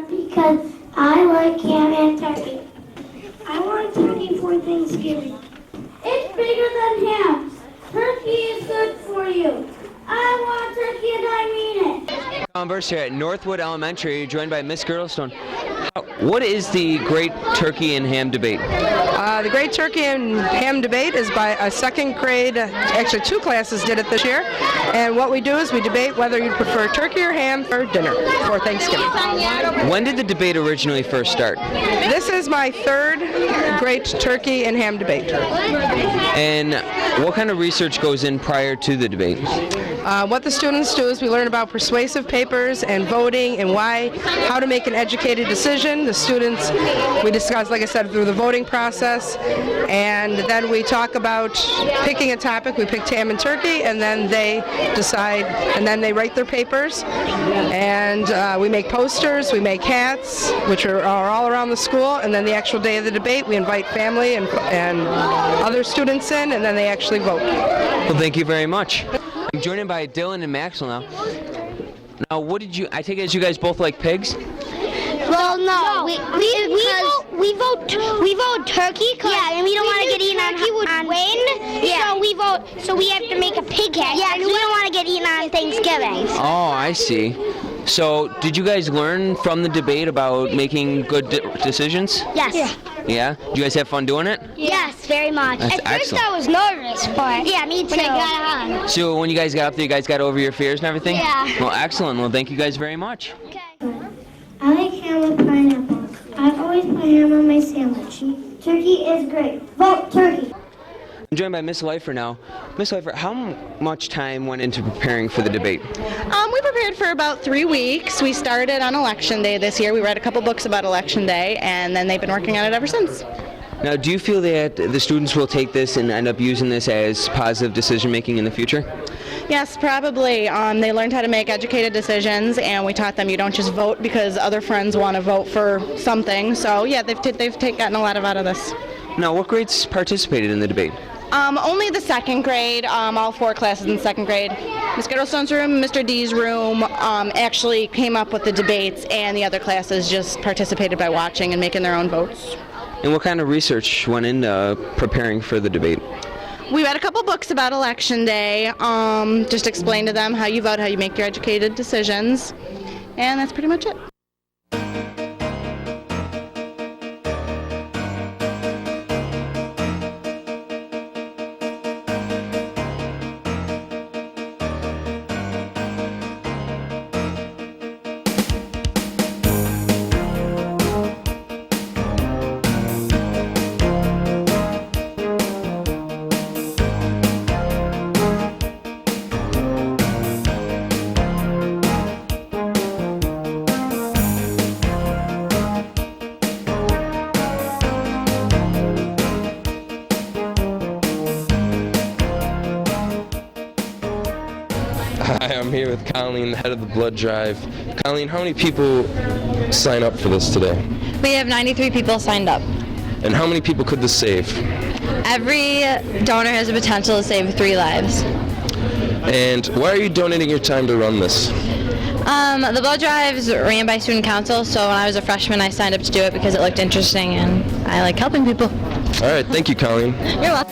Because I like ham and turkey. I want turkey for Thanksgiving. It's bigger than ham. Turkey is good for you. I want turkey and I mean it. Converse here at Northwood Elementary, joined by Miss Girdlestone. What is the Great Turkey and Ham Debate? The Great Turkey and Ham Debate is by a second grade, actually 2 classes did it this year, and what we do is we debate whether you prefer turkey or ham for dinner for Thanksgiving. When did the debate originally first start? This is my 3rd Great Turkey and Ham Debate. And what kind of research goes in prior to the debate? What the students do is we learn about persuasive papers and voting and how to make an educated decision. The students, we discuss, like I said, through the voting process, and then we talk about picking a topic. We picked ham and turkey, and then they decide, and then they write their papers, and we make posters, we make hats, which are all around the school, and then the actual day of the debate, we invite family and other students in, and then they actually vote. Well, thank you very much. I'm joined by Dylan and Maxwell now. Now, I take it as you guys both like pigs? Well, no. We vote turkey. Yeah, and we don't want to get eaten on turkey would win. Yeah. So we have to make a pig hat. Yeah, and we don't want to get eaten on Thanksgiving. Oh, I see. So, did you guys learn from the debate about making good decisions? Yes. Yeah? Did you guys have fun doing it? Yes, very much. That's At first excellent. I was nervous, but yeah, me too. When I got on. So, when you guys got up there, you guys got over your fears and everything? Yeah. Well, excellent. Well, thank you guys very much. Okay. I like ham with pineapple. I always put ham on my sandwich. Turkey is great. Vote turkey. I'm joined by Miss Leifer now. Miss Leifer, how much time went into preparing for the debate? We prepared for about 3 weeks. We started on Election Day this year. We read a couple books about Election Day, and then they've been working on it ever since. Now, do you feel that the students will take this and end up using this as positive decision-making in the future? Yes, probably. They learned how to make educated decisions, and we taught them you don't just vote because other friends want to vote for something. So, yeah, they've gotten a lot out of this. Now, what grades participated in the debate? Only the 2nd grade, all 4 classes in 2nd grade. Ms. Girdlestone's room, Mr. D's room actually came up with the debates, and the other classes just participated by watching and making their own votes. And what kind of research went into preparing for the debate? We read a couple books about Election Day, just explained to them how you vote, how you make your educated decisions, and that's pretty much it. Hi, I'm here with Colleen, the head of the blood drive. Colleen, how many people sign up for this today? We have 93 people signed up. And how many people could this save? Every donor has the potential to save 3 lives. And why are you donating your time to run this? The blood drive is ran by student council, so when I was a freshman I signed up to do it because it looked interesting and I like helping people. All right, thank you, Colleen. You're welcome.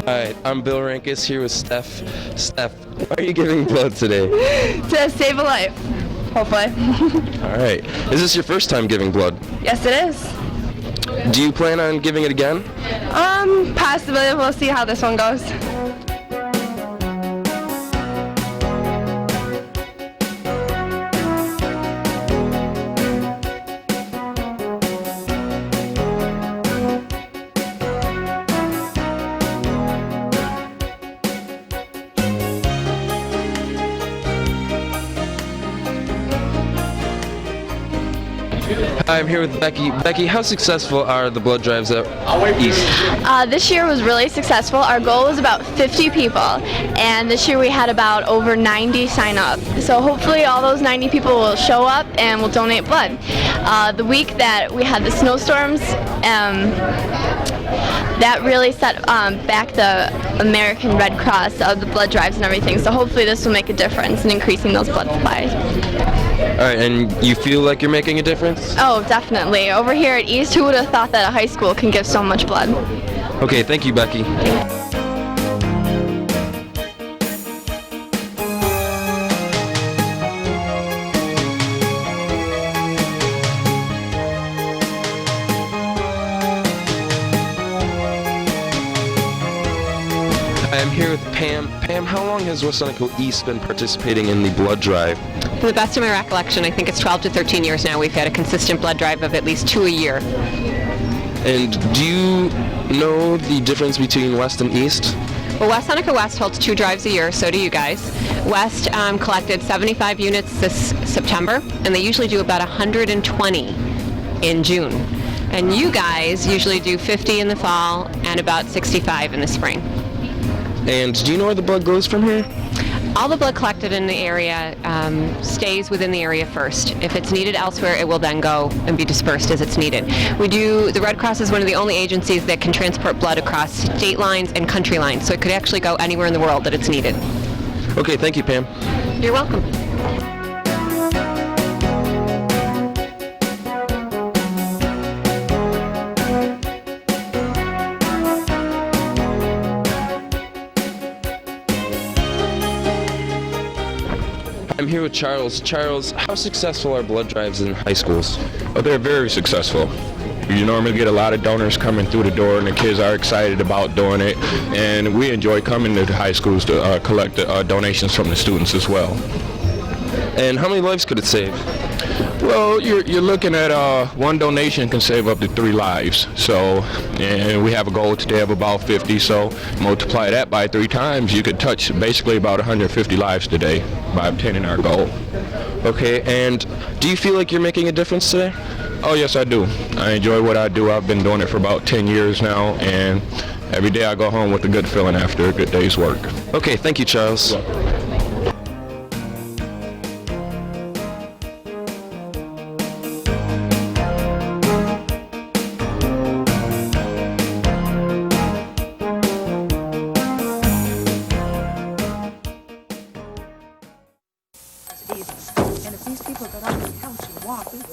Hi, I'm Bill Rankus here with Steph. Steph, why are you giving blood today? To save a life, hopefully. All right. Is this your first time giving blood? Yes, it is. Do you plan on giving it again? Possibly. We'll see how this one goes. I'm here with Becky. Becky, how successful are the blood drives at East? This year was really successful. Our goal was about 50 people, and this year we had about over 90 sign up. So hopefully all those 90 people will show up and will donate blood. The week that we had the snowstorms, that really set back the American Red Cross of the blood drives and everything. So hopefully this will make a difference in increasing those blood supplies. All right, and you feel like you're making a difference? Oh, definitely. Over here at East, who would have thought that a high school can give so much blood? Okay, thank you, Becky. I'm here with Pam. Pam, how long has West Seneca East been participating in the blood drive? To the best of my recollection, I think it's 12 to 13 years now. We've had a consistent blood drive of at least 2 a year. And do you know the difference between West and East? Well, West Seneca West holds 2 drives a year, so do you guys. West collected 75 units this September, and they usually do about 120 in June. And you guys usually do 50 in the fall and about 65 in the spring. And do you know where the blood goes from here? All the blood collected in the area stays within the area first. If it's needed elsewhere, it will then go and be dispersed as it's needed. The Red Cross is one of the only agencies that can transport blood across state lines and country lines, so it could actually go anywhere in the world that it's needed. Okay, thank you, Pam. You're welcome. I'm here with Charles. Charles, how successful are blood drives in high schools? Oh, they're very successful. You normally get a lot of donors coming through the door, and the kids are excited about doing it. And we enjoy coming to the high schools to collect donations from the students as well. And how many lives could it save? Well, you're looking at one donation can save up to 3 lives. So, and we have a goal today of about 50. So multiply that by 3 times, you could touch basically about 150 lives today by obtaining our goal. Okay, and do you feel like you're making a difference today? Oh, yes, I do. I enjoy what I do. I've been doing it for about 10 years now, and every day I go home with a good feeling after a good day's work. Okay, thank you, Charles.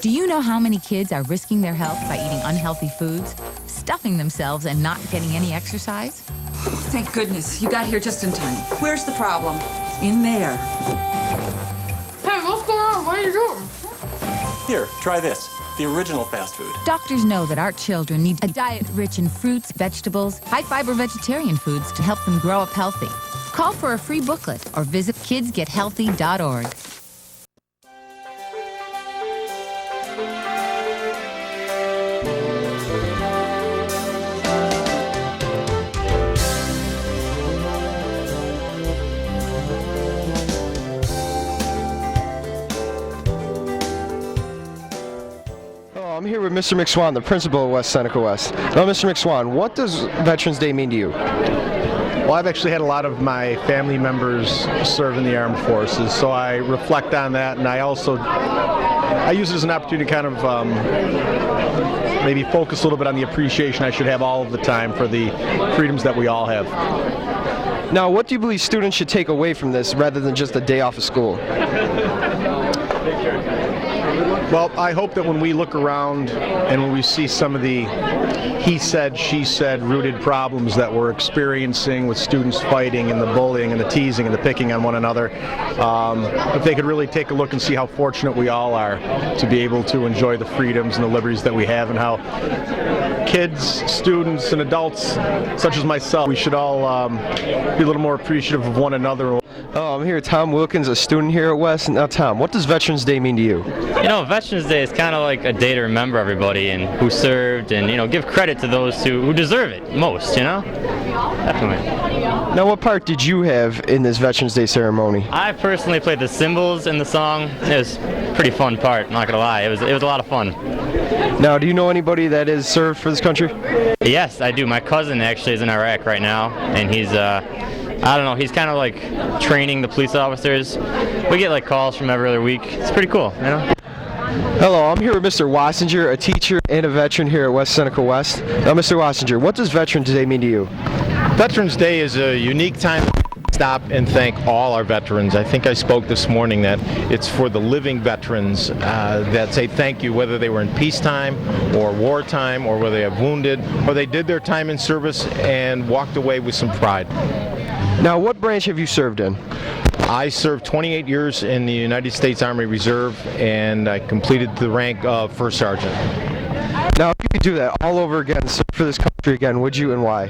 Do you know how many kids are risking their health by eating unhealthy foods, stuffing themselves, and not getting any exercise? Thank goodness. You got here just in time. Where's the problem? In there. Hey, what's going on? What are you doing? Here, try this. The original fast food. Doctors know that our children need a diet rich in fruits, vegetables, high-fiber vegetarian foods to help them grow up healthy. Call for a free booklet or visit kidsgethealthy.org. I'm here with Mr. McSwan, the principal of West Seneca West. Now, Mr. McSwan, what does Veterans Day mean to you? Well, I've actually had a lot of my family members serve in the armed forces, so I reflect on that, and I use it as an opportunity to kind of maybe focus a little bit on the appreciation I should have all of the time for the freedoms that we all have. Now, what do you believe students should take away from this rather than just a day off of school? Well, I hope that when we look around and when we see some of the he said, she said rooted problems that we're experiencing with students fighting and the bullying and the teasing and the picking on one another, if they could really take a look and see how fortunate we all are to be able to enjoy the freedoms and the liberties that we have, and how kids, students, and adults such as myself, we should all be a little more appreciative of one another. Oh, I'm here with Tom Wilkins, a student here at West. Now, Tom, what does Veterans Day mean to you? You know, Veterans Day is kind of like a day to remember everybody and who served, and, you know, give credit to those who deserve it most, you know? Definitely. Now, what part did you have in this Veterans Day ceremony? I personally played the cymbals in the song. It was a pretty fun part, not gonna lie. It was a lot of fun. Now, do you know anybody that is served for this country? Yes, I do. My cousin actually is in Iraq right now, and he's, I don't know, he's kind of like training the police officers. We get like calls from every other week. It's pretty cool, you know? Hello, I'm here with Mr. Wassinger, a teacher and a veteran here at West Seneca West. Now, Mr. Wassinger, what does Veterans Day mean to you? Veterans Day is a unique time to stop and thank all our veterans. I think I spoke this morning that it's for the living veterans that say thank you, whether they were in peacetime or wartime, or whether they have wounded, or they did their time in service and walked away with some pride. Now, what branch have you served in? I served 28 years in the United States Army Reserve, and I completed the rank of First Sergeant. Now, if you could do that all over again, serve for this country again, would you, and why?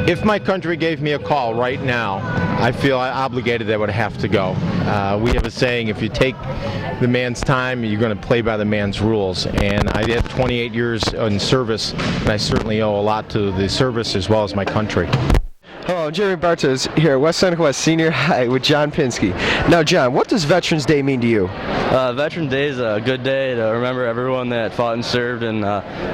If my country gave me a call right now, I feel obligated that I would have to go. We have a saying, if you take the man's time, you're going to play by the man's rules. And I had 28 years in service, and I certainly owe a lot to the service as well as my country. Hello, Jeremy Bartos here at West Seneca West Senior High with John Pinsky. Now, John, what does Veterans Day mean to you? Veterans Day is a good day to remember everyone that fought and served in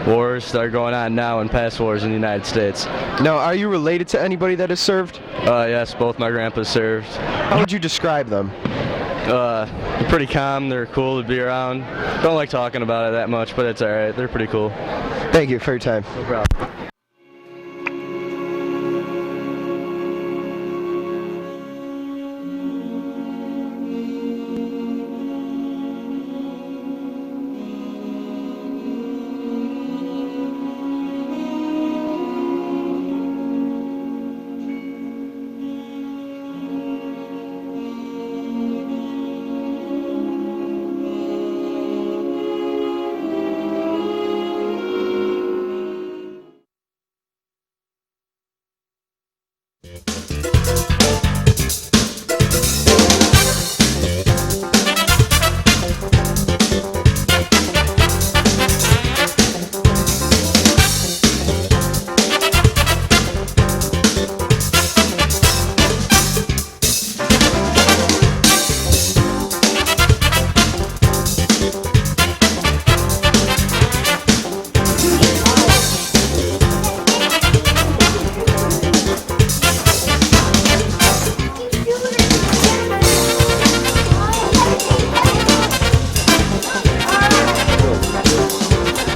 wars that are going on now and past wars in the United States. Now, are you related to anybody that has served? Yes, both my grandpas served. How would you describe them? They're pretty calm, they're cool to be around. Don't like talking about it that much, but it's alright, they're pretty cool. Thank you for your time. No problem.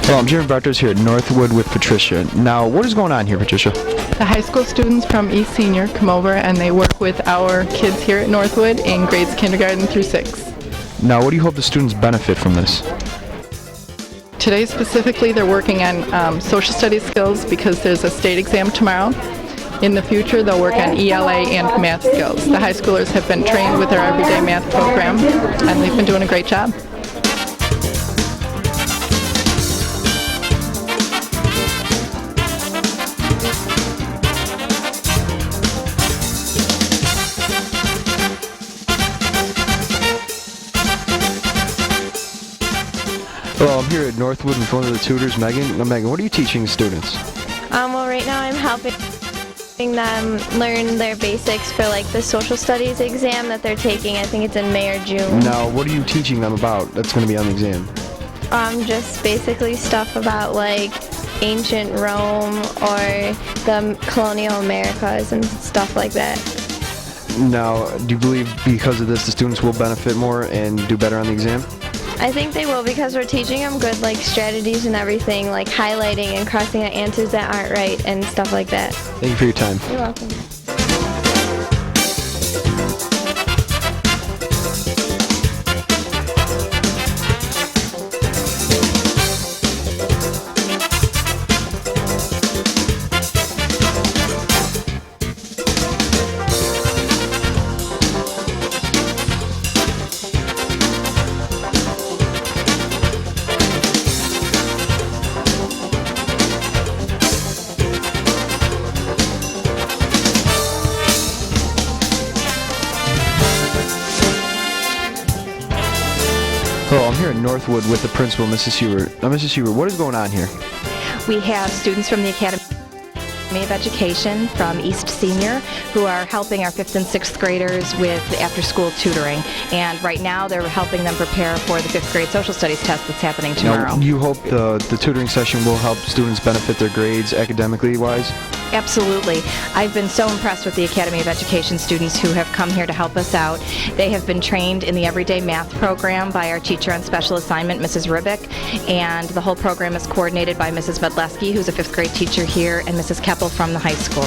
Hello, I'm Jeremy Bartos here at Northwood with Patricia. Now, what is going on here, Patricia? The high school students from East Senior come over and they work with our kids here at Northwood in grades kindergarten through 6. Now, what do you hope the students benefit from this? Today specifically they're working on social studies skills because there's a state exam tomorrow. In the future they'll work on ELA and math skills. The high schoolers have been trained with our everyday math program and they've been doing a great job. Hello, I'm here at Northwood with one of the tutors, Megan. Now, Megan, what are you teaching the students? Well, right now I'm helping them learn their basics for like the social studies exam that they're taking. I think it's in May or June. Now, what are you teaching them about that's going to be on the exam? Just basically stuff about like ancient Rome or the colonial Americas and stuff like that. Now, do you believe because of this the students will benefit more and do better on the exam? I think they will because we're teaching them good like strategies and everything, like highlighting and crossing out answers that aren't right and stuff like that. Thank you for your time. You're welcome. Hello, I'm here at Northwood with the principal, Mrs. Hubert. Now, Mrs. Hubert, what is going on here? We have students from the Academy Academy of Education from East Senior, who are helping our 5th and 6th graders with after-school tutoring. And right now they're helping them prepare for the 5th grade social studies test that's happening tomorrow. Now, you hope the tutoring session will help students benefit their grades academically wise? Absolutely. I've been so impressed with the Academy of Education students who have come here to help us out. They have been trained in the Everyday Math program by our teacher on special assignment, Mrs. Ribick, and the whole program is coordinated by Mrs. Vedleski, who's a 5th grade teacher here, and Mrs. Keppel from the high school.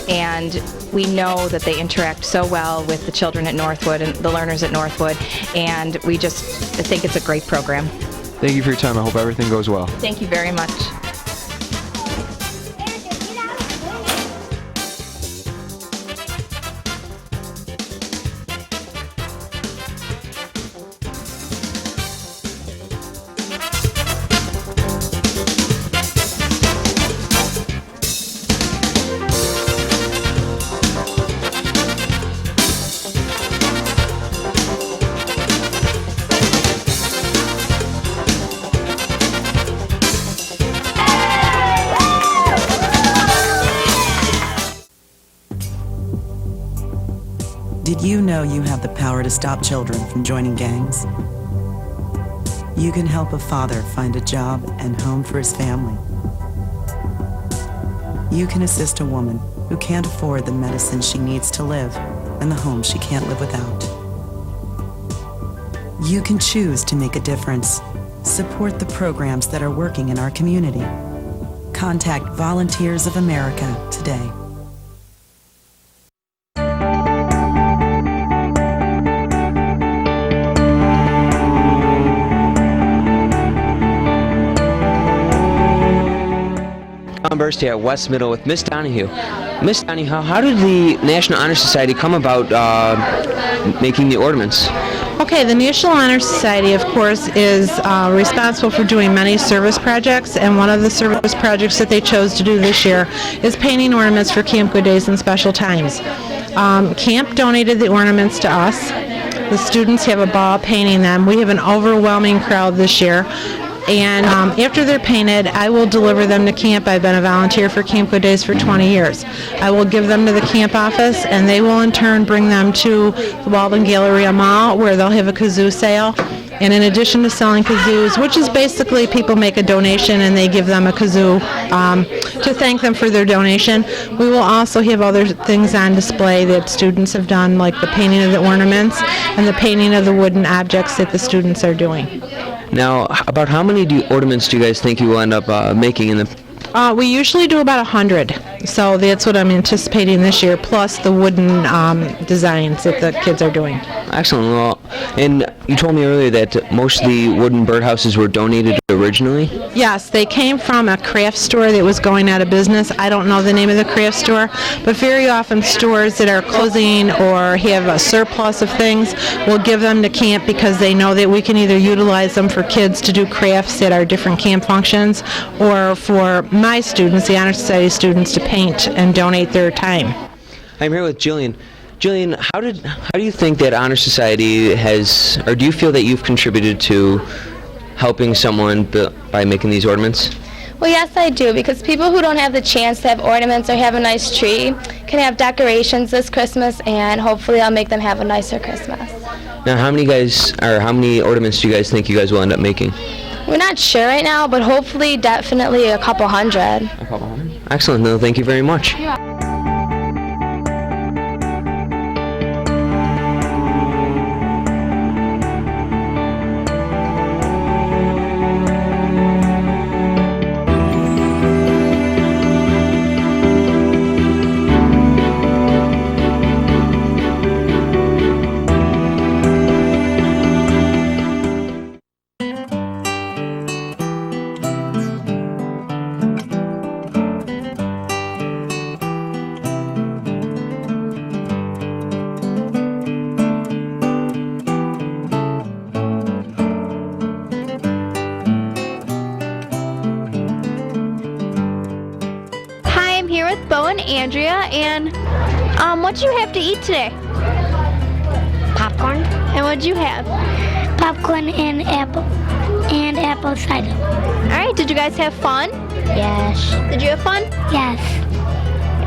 And we know that they interact so well with the children at Northwood and the learners at Northwood, and we just think it's a great program. Thank you for your time. I hope everything goes well. Thank you very much. Did you know you have the power to stop children from joining gangs? You can help a father find a job and home for his family. You can assist a woman who can't afford the medicine she needs to live and the home she can't live without. You can choose to make a difference. Support the programs that are working in our community. Contact Volunteers of America today. Burst here at West Middle with Miss Donahue. Miss Donahue, how did the National Honor Society come about making the ornaments? Okay, the National Honor Society, of course, is responsible for doing many service projects, and one of the service projects that they chose to do this year is painting ornaments for Camp Good Days and special times. Camp donated the ornaments to us. The students have a ball painting them. We have an overwhelming crowd this year. And after they're painted, I will deliver them to camp. I've been a volunteer for Camp Good Days for 20 years. I will give them to the camp office, and they will in turn bring them to the Walden Galleria Mall, where they'll have a kazoo sale. And in addition to selling kazoos, which is basically people make a donation and they give them a kazoo to thank them for their donation, we will also have other things on display that students have done, like the painting of the ornaments and the painting of the wooden objects that the students are doing. Now, about how many ornaments do you guys think you will end up making in the... We usually do about 100, so that's what I'm anticipating this year, plus the wooden designs that the kids are doing. Excellent. Well, and you told me earlier that most of the wooden birdhouses were donated originally? Yes, they came from a craft store that was going out of business. I don't know the name of the craft store, but very often stores that are closing or have a surplus of things will give them to camp because they know that we can either utilize them for kids to do crafts at our different camp functions, or for my students, the Honor Society students, to paint and donate their time. I'm here with Jillian. Jillian, how do you think that Honor Society has, or do you feel that you've contributed to helping someone by making these ornaments? Well, yes, I do, because people who don't have the chance to have ornaments or have a nice tree can have decorations this Christmas, and hopefully I'll make them have a nicer Christmas. Now, how many ornaments do you guys think you guys will end up making? We're not sure right now, but hopefully, definitely a couple hundred. A couple hundred? Excellent. No, thank you very much. Yeah. Andrea, and what you have to eat today? Popcorn. And what'd you have? Popcorn and apple cider. All right, did you guys have fun? Yes. Did you have fun? Yes.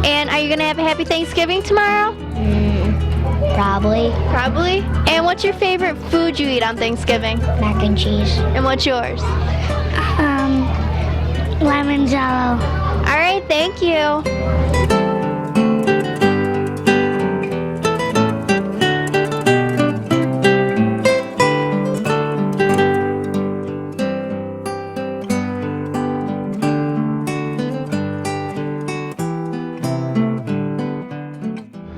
And are you going to have a happy Thanksgiving tomorrow? Probably. Probably? And what's your favorite food you eat on Thanksgiving? Mac and cheese. And what's yours? Lemon jello. All right, thank you.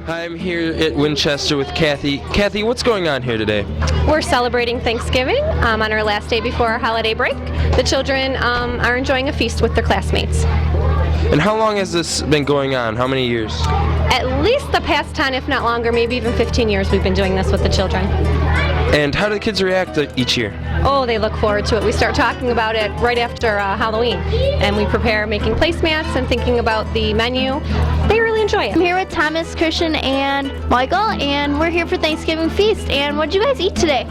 I'm here at Winchester with Kathy. Kathy, what's going on here today? We're celebrating Thanksgiving on our last day before our holiday break. The children are enjoying a feast with their classmates. And how long has this been going on? How many years? At least the past 10, if not longer, maybe even 15 years we've been doing this with the children. And how do the kids react each year? Oh, they look forward to it. We start talking about it right after Halloween, and we prepare making placemats and thinking about the menu. They really enjoy it. I'm here with Thomas, Christian, and Michael, and we're here for Thanksgiving feast. And what did you guys eat today?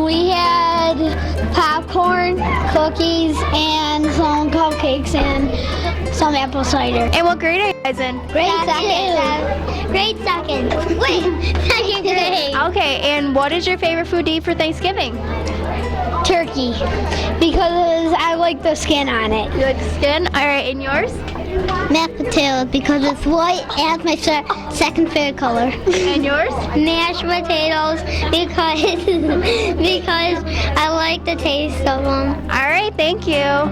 We had popcorn, cookies, and some cupcakes and some apple cider. And what grade are you guys in? Grade second. Grade second. Wait, second grade. Okay, and what is your favorite food to eat for Thanksgiving? Turkey, because I like the skin on it. You like the skin? All right, and yours? Mashed potatoes, because it's white and my second favorite color. And yours? Mashed potatoes, because I like the taste of them. All right, thank you.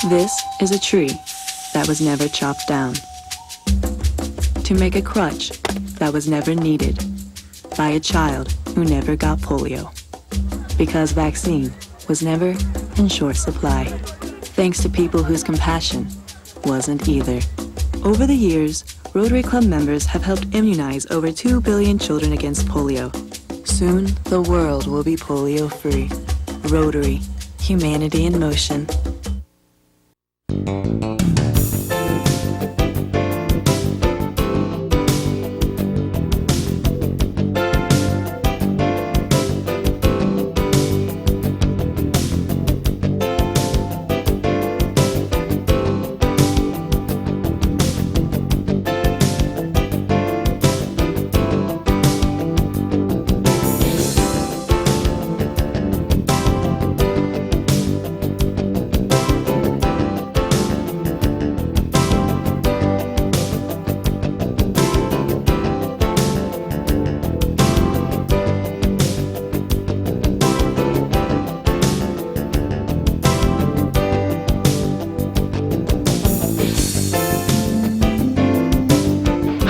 This is a tree that was never chopped down to make a crutch that was never needed by a child who never got polio because vaccine was never in short supply, thanks to people whose compassion wasn't either. Over the years, Rotary Club members have helped immunize over 2 billion children against polio. Soon, the world will be polio-free. Rotary, humanity in motion.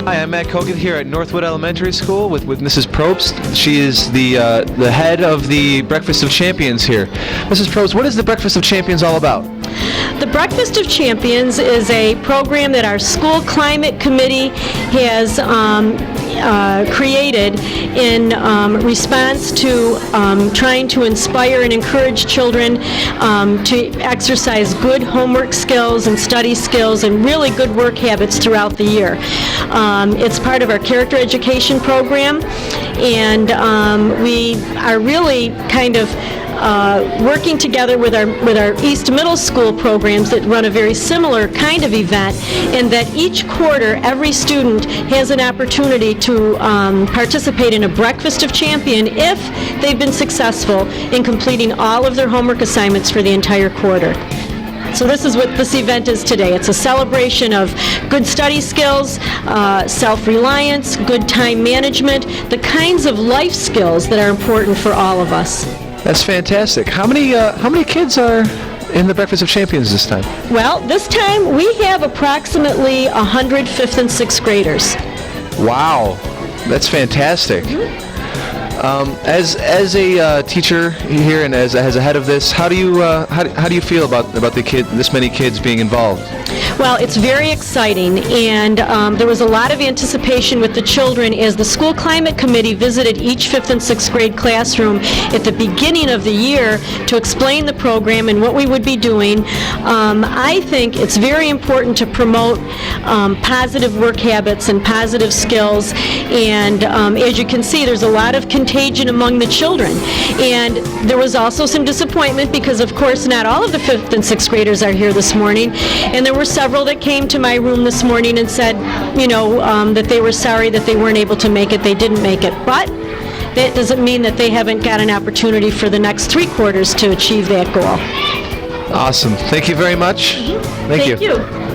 Hi, I'm Matt Kogan here at Northwood Elementary School with Mrs. Probst. She is the head of the Breakfast of Champions here. Mrs. Probst, what is the Breakfast of Champions all about? The Breakfast of Champions is a program that our school climate committee has created in response to trying to inspire and encourage children to exercise good homework skills and study skills and really good work habits throughout the year. It's part of our character education program, and we are really kind of working together with our East Middle School programs that run a very similar kind of event, in that each quarter every student has an opportunity to participate in a Breakfast of Champion if they've been successful in completing all of their homework assignments for the entire quarter. So this is what this event is today. It's a celebration of good study skills, self-reliance, good time management, the kinds of life skills that are important for all of us. That's fantastic. How many kids are in the Breakfast of Champions this time? Well, this time we have approximately 100 5th and 6th graders. Wow, that's fantastic. As a teacher here and as a head of this, how do you feel about this many kids being involved? Well, it's very exciting, and there was a lot of anticipation with the children as the school climate committee visited each 5th and 6th grade classroom at the beginning of the year to explain the program and what we would be doing. I think it's very important to promote positive work habits and positive skills, and as you can see, there's a lot of contagion among the children. And there was also some disappointment because, of course, not all of the 5th and 6th graders are here this morning, and there were several that came to my room this morning and said, that they were sorry that they weren't able to make it. They didn't make it. But that doesn't mean that they haven't got an opportunity for the next 3 quarters to achieve that goal. Awesome. Thank you very much. Thank you.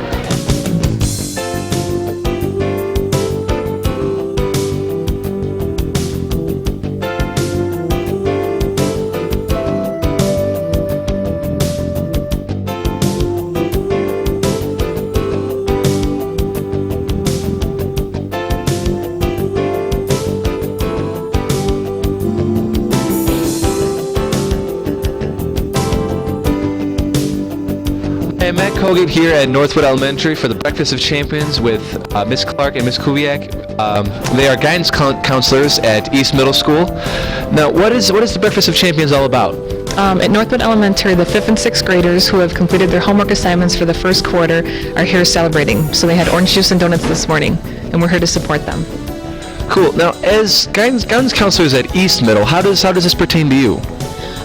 I'm Matt Colgate here at Northwood Elementary for the Breakfast of Champions with Miss Clark and Miss Kubiak. They are guidance counselors at East Middle School. Now, what is the Breakfast of Champions all about? At Northwood Elementary, the 5th and 6th graders who have completed their homework assignments for the first quarter are here celebrating. So they had orange juice and donuts this morning, and we're here to support them. Cool. Now, as guidance counselors at East Middle, how does this pertain to you?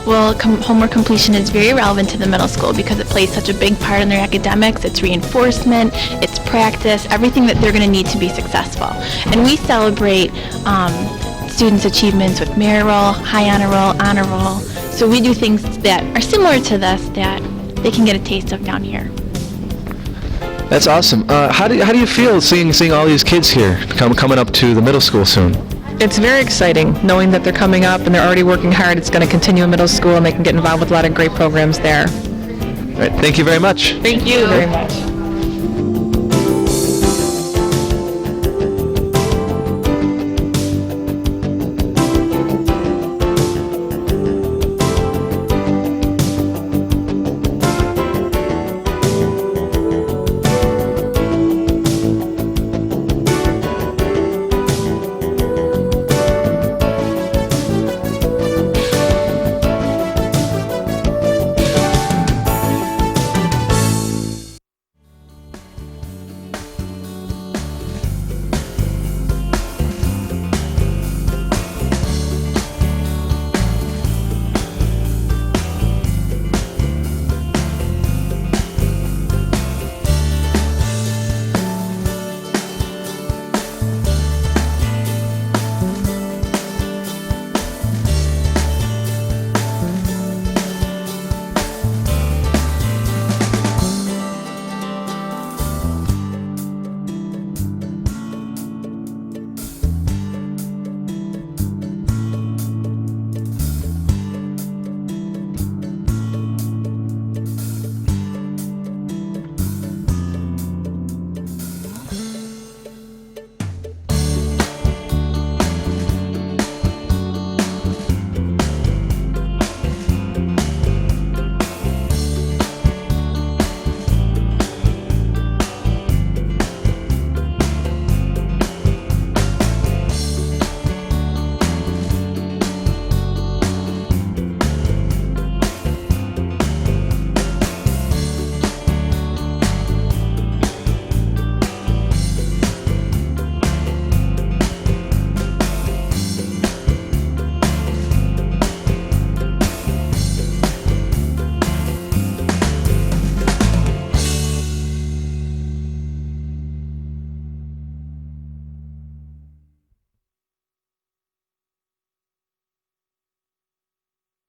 Well, homework completion is very relevant to the middle school because it plays such a big part in their academics. It's reinforcement, it's practice, everything that they're going to need to be successful. And we celebrate students' achievements with merit roll, high honor roll. So we do things that are similar to this that they can get a taste of down here. That's awesome. How do you feel seeing all these kids here coming up to the middle school soon? It's very exciting knowing that they're coming up and they're already working hard. It's going to continue in middle school and they can get involved with a lot of great programs there. All right, thank you very much. Thank you very much.